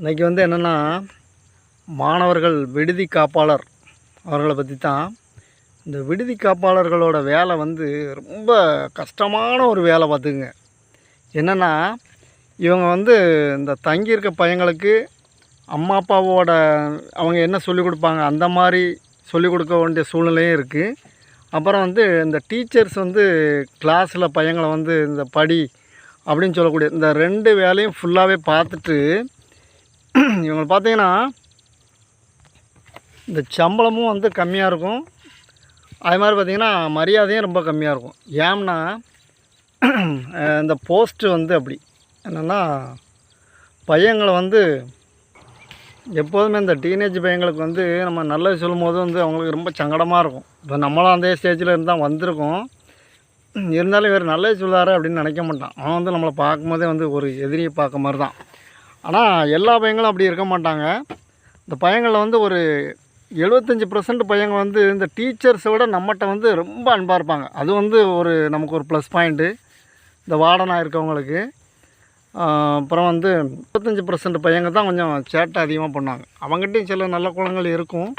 இன்றைக்கி வந்து என்னென்னா, மாணவர்கள் விடுதி காப்பாளர் அவர்களை பற்றி தான். இந்த விடுதி காப்பாளர்களோட வேலை வந்து ரொம்ப கஷ்டமான ஒரு வேலை பார்த்துக்குங்க. என்னென்னா, இவங்க வந்து இந்த தங்கியிருக்க பையங்களுக்கு அம்மா அப்பாவோட அவங்க என்ன சொல்லிக் கொடுப்பாங்க அந்த மாதிரி சொல்லிக் கொடுக்க வேண்டிய சூழ்நிலையும் இருக்குது. அப்புறம் வந்து இந்த டீச்சர்ஸ் வந்து கிளாஸில் பையங்களை வந்து இந்த படி அப்படின்னு சொல்லக்கூடிய இந்த 2 வேலையும் ஃபுல்லாகவே பார்த்துட்டு இவங்க பார்த்தீங்கன்னா இந்த சம்பளமும் வந்து கம்மியாக இருக்கும். அது மாதிரி பார்த்திங்கன்னா மரியாதையும் ரொம்ப கம்மியாக இருக்கும். ஏன்னா இந்த போஸ்ட்டு வந்து அப்படி என்னென்னா, பையங்களை வந்து எப்போதுமே இந்த டீனேஜ் பையங்களுக்கு வந்து நம்ம நல்லது சொல்லும்போது வந்து அவங்களுக்கு ரொம்ப சங்கடமாக இருக்கும். இப்போ நம்மளும் அந்த ஸ்டேஜில் இருந்தால் வந்திருக்கோம். இருந்தாலும் இவர் நல்லது சொல்லாரு அப்படின்னு நினைக்க மாட்டான். அவன் வந்து நம்மளை பார்க்கும்போதே வந்து ஒரு எதிரியை பார்க்க மாதிரி தான். ஆனால் எல்லா பையங்களும் அப்படி இருக்க மாட்டாங்க. இந்த பையங்களில் வந்து ஒரு 75% பையங்க வந்து இந்த டீச்சர்ஸை விட நம்மகிட்ட வந்து ரொம்ப அன்பாக இருப்பாங்க. அது வந்து நமக்கு ஒரு ப்ளஸ் பாயிண்ட்டு இந்த வார்டனாக இருக்கவங்களுக்கு. அப்புறம் வந்து 25% பையங்க தான் கொஞ்சம் சேட்டை அதிகமாக பண்ணுவாங்க. அவங்ககிட்டையும் சில நல்ல குணங்கள் இருக்கும்.